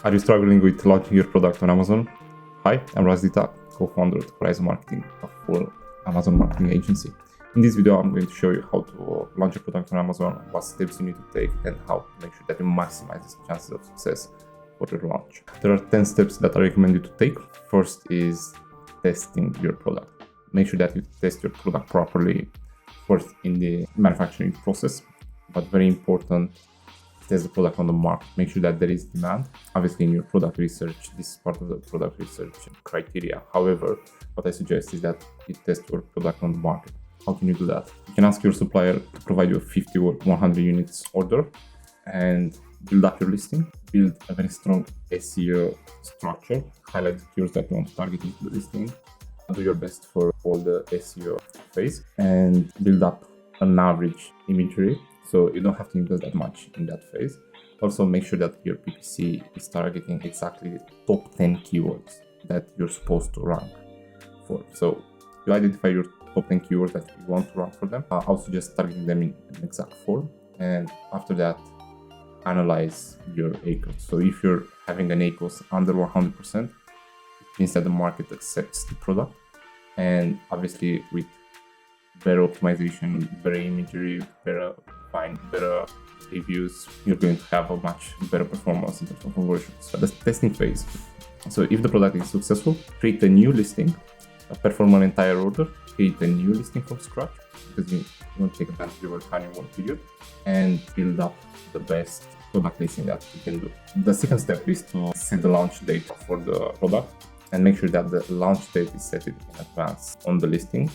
Are you struggling with launching your product on Amazon? Hi, I'm Raz Dita, co-founder of Horison Marketing, a full Amazon marketing agency. In this video, I'm going to show you how to launch a product on Amazon, what steps you need to take, and how to make sure that you maximize the chances of success for your launch. There are 10 steps that I recommend you to take. First is testing your product. Make sure that you test your product properly first in the manufacturing process, but very important, test the product on the market. Make sure that there is demand. Obviously, in your product research, this is part of the product research criteria. However, what I suggest is that you test your product on the market. How can you do that? You can ask your supplier to provide you a 50 or 100 units order and build up your listing. Build a very strong SEO structure. Highlight the keywords that you want to target into the listing. Do your best for all the SEO phase and build up an average imagery. So you don't have to invest that much in that phase. Also, make sure that your PPC is targeting exactly the top 10 keywords that you're supposed to rank for. So you identify your top 10 keywords that you want to rank for them. Also, just targeting them in an exact form. And after that, analyze your ACOS. So if you're having an ACOS under 100%, it means that the market accepts the product. And obviously, with better optimization, better imagery, better reviews, you're going to have a much better performance in terms of conversion. So the testing phase. So if the product is successful, create a new listing, perform an entire order, create a new listing from scratch, because you want to take advantage of your honeymoon period, and build up the best product listing that you can do. The second step is to set the launch date for the product and make sure that the launch date is set in advance on the listing,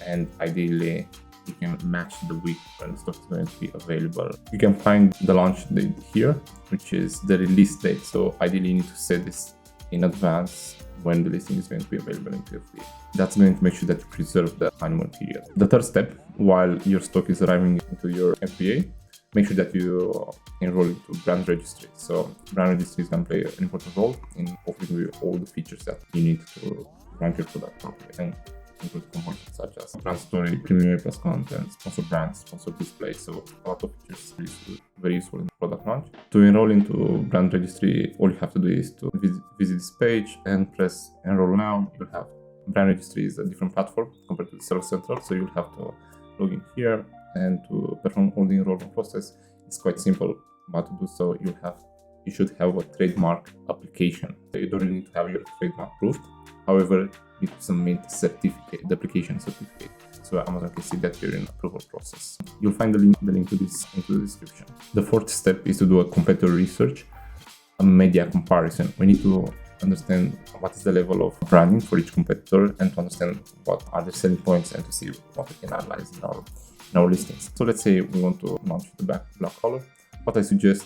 and ideally you can match the week when the stock is going to be available. You can find the launch date here, which is the release date. So ideally you need to set this in advance when the listing is going to be available in PFD. That's going to make sure that you preserve the honeymoon period. The third step, while your stock is arriving into your FBA, make sure that you enroll into brand registry. So brand registry is going to play an important role in offering you all the features that you need to rank your product properly, and include components such as brand story, premium plus content, sponsor brands, sponsor display. So a lot of features very useful in the product launch. To enroll into brand registry, all you have to do is to visit this page and press enroll now. You'll have brand registry is a different platform compared to the Seller Central, so you'll have to log in here, and to perform all the enrollment process, it's quite simple. But to do so, you should have a trademark application. You don't need to have your trademark approved. However, you need to submit the application certificate, so Amazon can see that you're in the approval process. You'll find the link to this into the description. The fourth step is to do a competitor research, a media comparison. We need to understand what is the level of branding for each competitor, and to understand what are the selling points, and to see what we can analyze in our listings. So let's say we want to launch the black color. What I suggest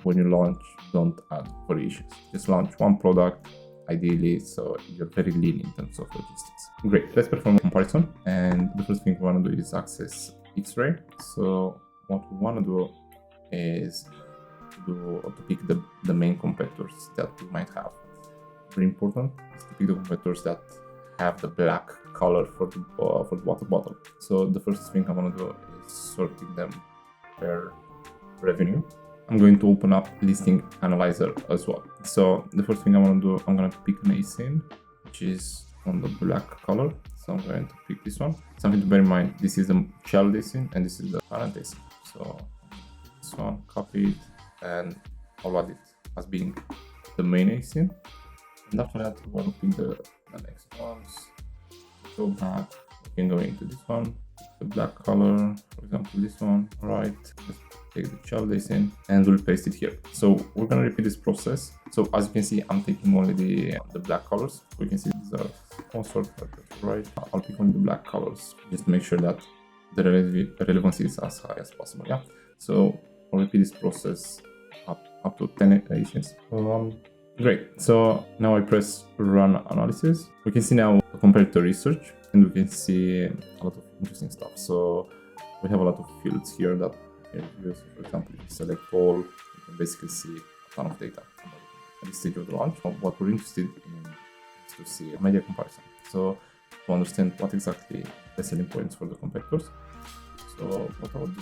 when you launch, don't add variations. Just launch one product, ideally, so you're very lean in terms of logistics. Great, let's perform a comparison. And the first thing we want to do is access Xray. So what we want to do is to pick the main competitors that we might have. Very important is to pick the competitors that have the black color for the water bottle. So the first thing I want to do is sorting them per revenue. I'm going to open up listing analyzer as well. So the first thing I want to do, I'm going to pick an ASIN, which is on the black color. So I'm going to pick this one. Something to bear in mind, this is the child ASIN and this is the parent ASIN. So this one, copy it, and I'll add it as being the main ASIN. And after that, we want to pick the next ones. Go back, we can go into this one, the black color, for example, this one. All right, let's take the child ASIN and we'll paste it here. So we're gonna repeat this process. So as you can see, I'm taking only the black colors. We can see these are sponsored, right? I'll pick only the black colors just to make sure that the relevancy is as high as possible. Yeah. So I'll repeat this process up to 10 ASINs. Great. So now I press run analysis. We can see now the competitor research, and we can see a lot of interesting stuff. So we have a lot of fields here that you can use. For example, if you select all, you can basically see a ton of data at this stage of the launch. What we're interested in is to see a media comparison. So to understand what exactly the selling points for the competitors. So what I would do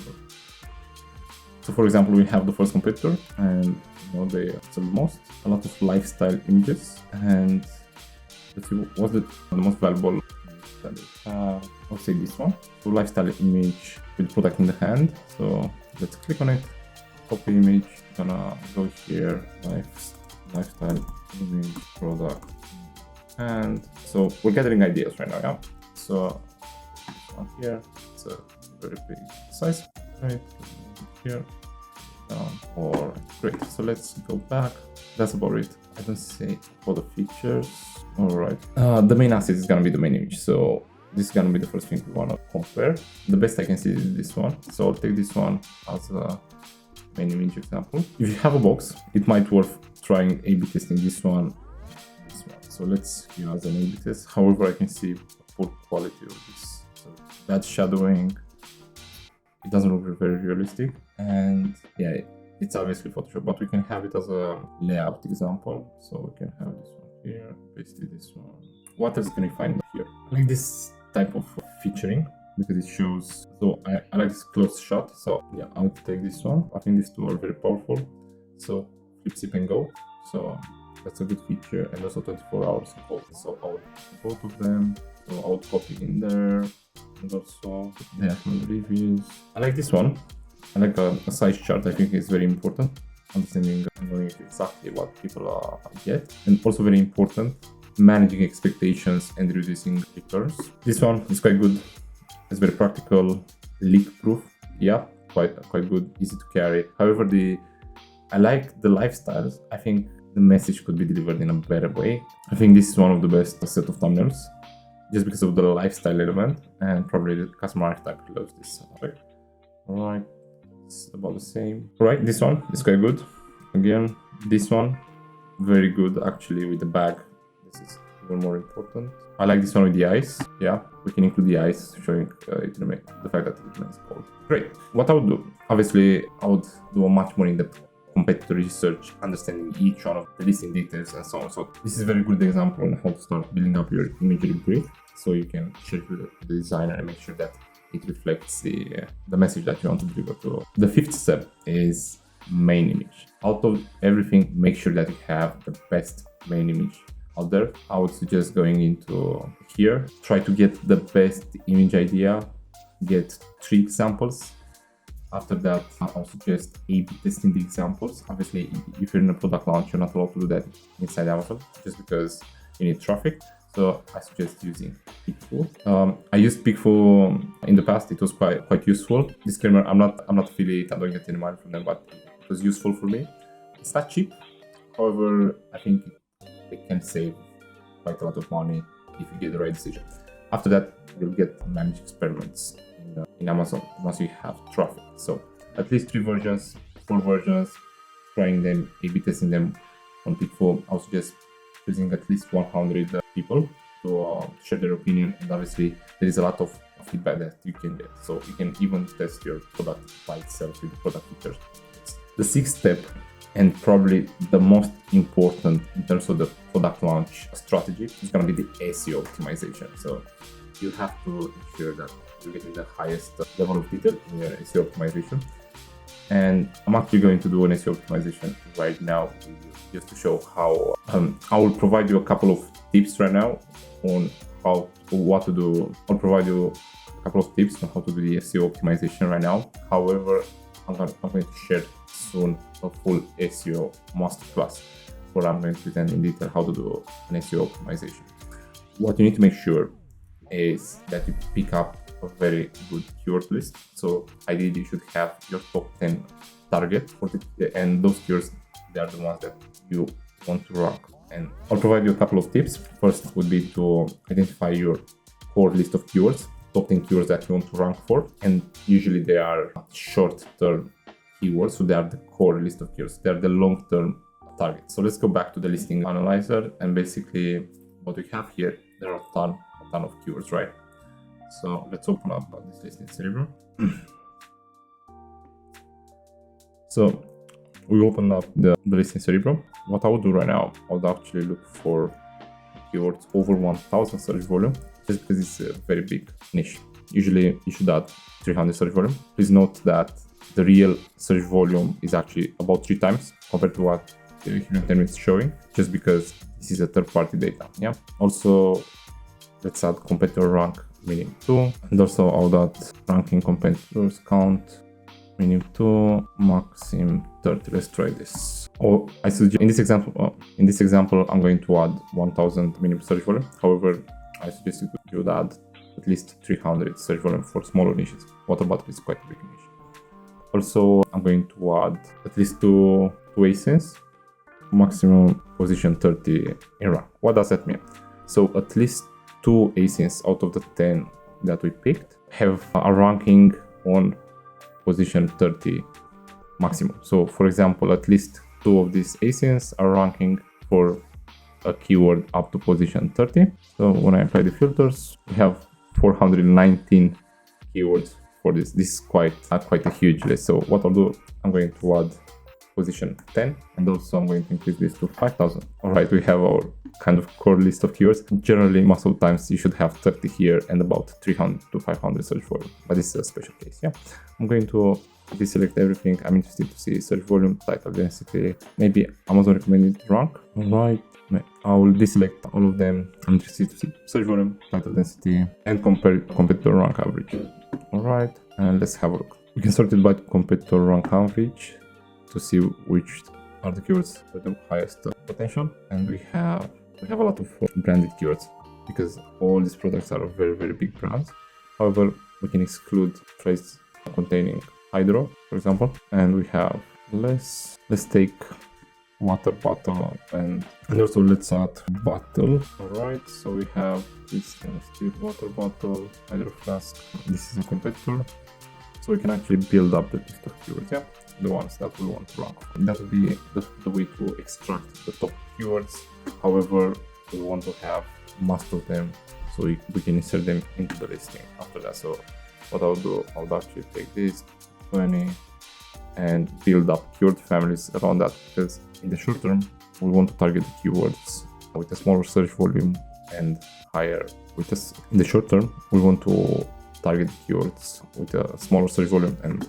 So for example, we have the first competitor, and you know they sell the most, a lot of lifestyle images, and let's see what's the most valuable. I'll say this one. So lifestyle image with product in the hand. So let's click on it. Copy image. Gonna go here. Lifestyle image product. And so we're gathering ideas right now. Yeah. So this one here. It's a very big size. Right. Here. Or great. So let's go back. That's about it. I don't say all the features. All right. The main asset is gonna be the main image. So this is gonna be the first thing we wanna compare. The best I can see is this one. So I'll take this one as a main image example. If you have a box, it might worth trying A/B testing this one. So let's use an A/B test. However, I can see poor quality of this. So that shadowing, it doesn't look very realistic. And yeah, it's obviously Photoshop, but we can have it as a layout example. So we can have this one here, paste this one. What else can we find here? I like this type of featuring because it shows. So I like this close shot. So yeah, I would take this one. I think these two are very powerful. So flip, sip, and go. So that's a good feature, and also 24 hours hold. So I would both of them. So I would copy in there, and also they have reviews. I like this one. I like a size chart. I think it's very important. Understanding and knowing exactly what people get, and also very important, managing expectations and reducing returns. This one is quite good. It's very practical, leak-proof. Yeah, quite good, easy to carry. However, I like the lifestyles. I think the message could be delivered in a better way. I think this is one of the best set of thumbnails, just because of the lifestyle element, and probably the customer archetype loves this. Right? All right. It's about the same. All right, this one is quite good. Again, this one very good actually with the bag. This is even more important. I like this one with the eyes. Yeah, we can include the eyes, showing the fact that it is cold. Great. What I would do, obviously, I would do a much more in-depth competitor research, understanding each one of the listing details and so on. So this is a very good example on how to start building up your imagery brief, so you can share it with the designer and make sure that it reflects the message that you want to deliver to. The fifth step is main image. Out of everything, make sure that you have the best main image out there. I would suggest going into here, try to get the best image idea, get 3 examples. After that, I'll suggest A/B testing the examples. Obviously, if you're in a product launch, you're not allowed to do that inside Amazon, just because you need traffic. So I suggest using Pixel. I used Pixel in the past. It was quite useful. Disclaimer: I'm not affiliate. I don't get any money from them, but it was useful for me. It's not cheap. However, I think it can save quite a lot of money if you get the right decision. After that, you'll get managed experiments in Amazon once you have traffic. So at least 3 versions, 4 versions, trying them, A/B testing them on Pixel. I would suggest using at least 100 people to share their opinion, and obviously there is a lot of feedback that you can get, so you can even test your product by itself with the product features. The 6th step, and probably the most important in terms of the product launch strategy, is going to be the SEO optimization. So you have to ensure that you're getting the highest level of detail in your SEO optimization. And I'm actually going to do an SEO optimization right now just to show how. I will provide you a couple of tips right now on what to do. I'll provide you a couple of tips on how to do the SEO optimization right now. However, I'm going to share soon a full SEO masterclass where I'm going to present in detail how to do an SEO optimization. What you need to make sure is that you pick up a very good keyword list. So ideally you should have your top 10 target and those keywords, they are the ones that you want to rank. And I'll provide you a couple of tips. First would be to identify your core list of keywords, top 10 keywords that you want to rank for. And usually they are short-term keywords, so they are the core list of keywords. They are the long-term targets. So let's go back to the listing analyzer, and basically what we have here, there are a ton of keywords, right? So let's open up this listing Cerebro. So we opened up the listing Cerebro. What I would do right now, I would actually look for keywords over 1000 search volume, just because it's a very big niche. Usually you should add 300 search volume. Please note that the real search volume is actually about 3 times compared to what the Helium 10 is showing, just because this is a third-party data. Yeah. Also, let's add competitor rank minimum 2, and also all that ranking competitors count minimum 2, maximum 30. Let's try this. Or I suggest in this example, I'm going to add 1000 minimum search volume. However, I suggest you would add at least 300 search volume for smaller niches. Water bottle is quite a big niche. Also, I'm going to add at least two ASINs, maximum position 30 in rank. What does that mean? So at least 2 ASINs out of the 10 that we picked have a ranking on position 30 maximum. So for example, at least 2 of these ASINs are ranking for a keyword up to position 30. So when I apply the filters, we have 419 keywords for this. This is quite a huge list. So what I'll do, I'm going to add position 10, and also I'm going to increase this to 5000. All right, we have our kind of core list of keywords. Generally, most of the times you should have 30 here and about 300 to 500 search volume, but this is a special case. Yeah, I'm going to deselect everything. I'm interested to see search volume, title density, maybe Amazon recommended rank. All right, I will deselect all of them. I'm interested to see search volume, title density, and competitor rank average. All right, and let's have a look. We can sort it by competitor rank average to see which are the keywords with the highest potential. And we have a lot of branded keywords because all these products are very, very big brands. However, we can exclude phrase containing hydro, for example, and we have let's take water bottle and also let's add bottle. All right, so we have this steel water bottle, hydro flask. This is a competitor, so we can actually build up the list of keywords. Yeah, the ones that we want to rank. That would be the way to extract the top keywords. However, we want to have most of them, so we can insert them into the listing after that. So what I'll do, I'll actually take this 20 and build up keyword families around that, because in the short term we want to target the keywords with a smaller search volume and higher in the short term we want to target keywords with a smaller search volume and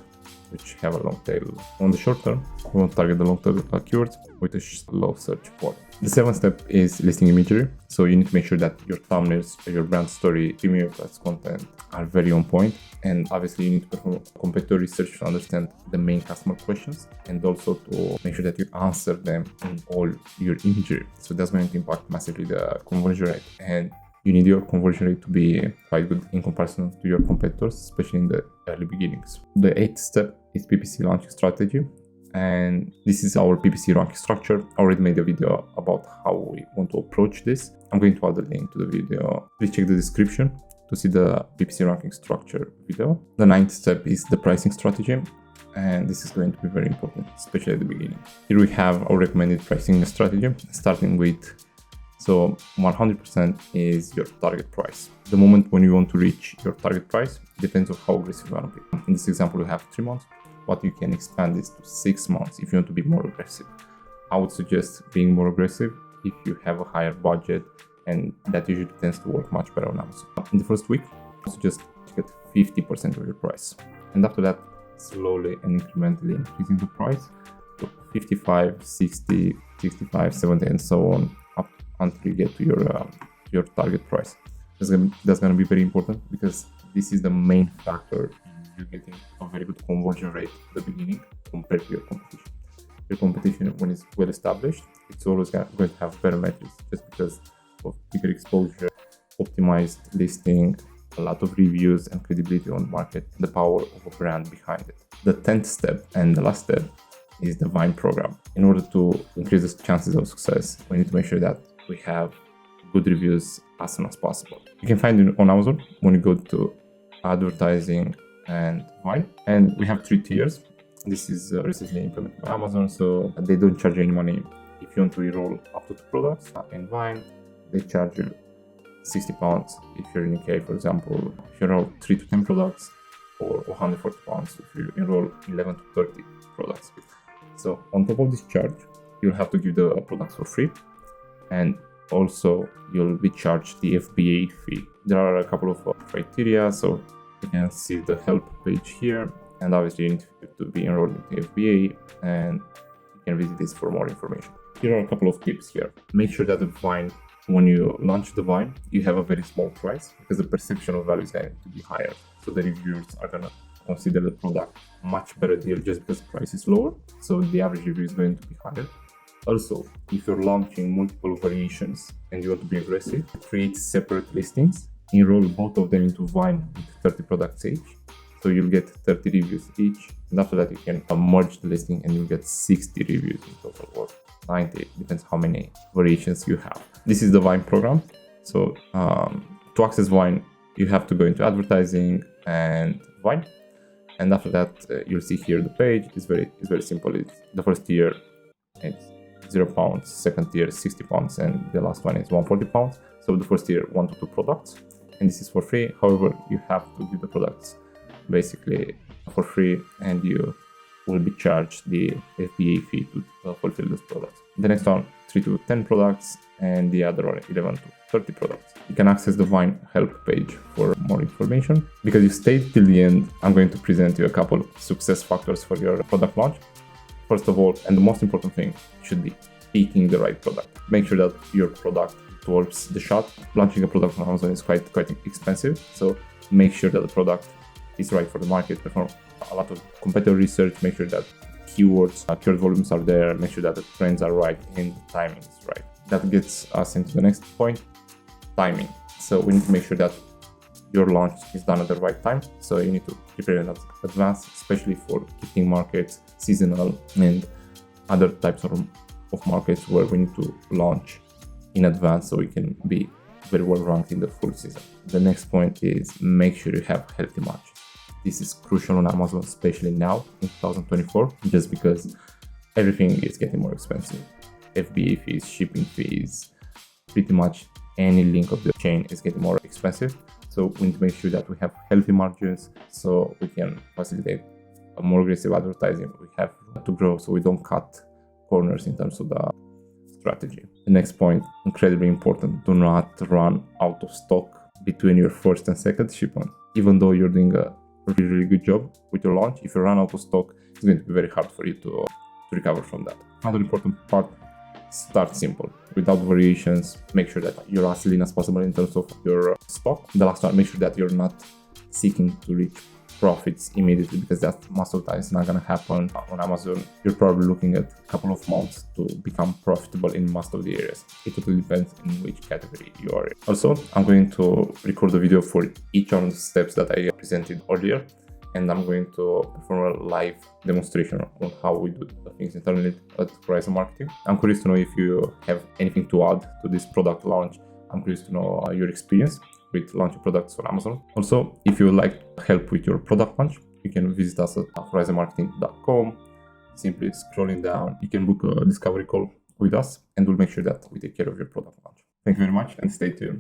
which have a long tail. On the short term, we want to target the long tail keywords with a low search volume. The 7th step is listing imagery. So you need to make sure that your thumbnails, your brand story, premium plus content are very on point. And obviously you need to perform competitor research to understand the main customer questions and also to make sure that you answer them in all your imagery. So that's going to impact massively the conversion rate. And you need your conversion rate to be quite good in comparison to your competitors, especially in the early beginnings. The 8th step is PPC launching strategy. And this is our PPC ranking structure. I already made a video about how we want to approach this. I'm going to add a link to the video. Please check the description to see the PPC ranking structure video. The 9th step is the pricing strategy. And this is going to be very important, especially at the beginning. Here we have our recommended pricing strategy, starting with, so 100% is your target price. The moment when you want to reach your target price depends on how aggressive you want to be. In this example, we have 3 months, but you can expand this to 6 months if you want to be more aggressive. I would suggest being more aggressive if you have a higher budget, and that usually tends to work much better on Amazon. In the first week, I suggest get 50% of your price. And after that, slowly and incrementally increasing the price to 55, 60, 65, 70, and so on, up until you get to your target price. That's going to be very important because this is the main factor in you getting a very good conversion rate at the beginning compared to your competition. Your competition, when it's well established, it's always going to have better metrics just because of bigger exposure, optimized listing, a lot of reviews and credibility on the market, the power of a brand behind it. The 10th step and the last step is the Vine program. In order to increase the chances of success, we need to make sure that we have good reviews as soon as possible. You can find it on Amazon when you go to advertising and Vine. And we have 3 tiers. This is recently implemented by Amazon, so they don't charge you any money if you want to enroll up to 2 products. In Vine, they charge you £60 if you're in UK, for example, if you enroll 3 to 10 products, or £140 if you enroll 11 to 30 products. So on top of this charge, you'll have to give the products for free, and also you'll be charged the FBA fee. There are a couple of criteria, so you can see the help page here, And obviously you need to be enrolled in the FBA, and you can visit this for more information. Here are a couple of tips here. Make sure that the Vine, when you launch the Vine, you have a very small price, because the perception of value is going to be higher. So the reviewers are going to consider the product much better deal just because the price is lower. So the average review is going to be higher. Also, if you're launching multiple variations and you want to be aggressive, create separate listings, enroll both of them into Vine with 30 products each. So you'll get 30 reviews each. And after that, you can merge the listing and you'll get 60 reviews in total, or 90, depends how many variations you have. This is the Vine program. So to access Vine, you have to go into advertising and Vine. And after that, you'll see here the page. It's very simple. It's the first tier, it's £0, second tier is £60, and the last one is £140. So the first tier, 1 to 2 products, and this is for free. However, you have to give the products basically for free, and you will be charged the FBA fee to fulfill those products. The next one, 3 to 10 products, and the other one, 11 to 30 products. You can access the Vine help page for more information. Because you stayed till the end, I'm going to present you a couple of success factors for your product launch. First of all, and the most important thing, should be picking the right product. Make sure that your product dwarfs the shot. Launching a product on Amazon is quite expensive, so make sure that the product is right for the market. Perform a lot of competitor research. Make sure that keywords, keyword volumes are there. Make sure that the trends are right and the timing is right. That gets us into the next point, timing. So we need to make sure that your launch is done at the right time. So you need to prepare in advance, especially for gifting markets, seasonal, and other types of markets where we need to launch in advance so we can be very well ranked in the full season. The next point is make sure you have healthy margins. This is crucial on Amazon, especially now in 2024, just because everything is getting more expensive. FBA fees, shipping fees, pretty much any link of the chain is getting more expensive. So we need to make sure that we have healthy margins so we can facilitate a more aggressive advertising. We have to grow so we don't cut corners in terms of the strategy. The next point, incredibly important, do not run out of stock between your first and second shipment. Even though you're doing a really good job with your launch, if you run out of stock, it's going to be very hard for you to recover from that. Another important part, start simple. Without variations, make sure that you're as lean as possible in terms of your stock. The last one, make sure that you're not seeking to reach profits immediately, because that most of the time is not going to happen on Amazon. You're probably looking at a couple of months to become profitable in most of the areas. It totally depends in which category you are in. Also, I'm going to record a video for each one of the steps that I presented earlier, and I'm going to perform a live demonstration on how we do the things internally at Horison Marketing. I'm curious to know if you have anything to add to this product launch. I'm curious to know your experience with launching products on Amazon. Also, if you would like help with your product launch, you can visit us at horizonmarketing.com. Simply scrolling down, you can book a discovery call with us, and we'll make sure that we take care of your product launch. Thank you very much, and stay tuned.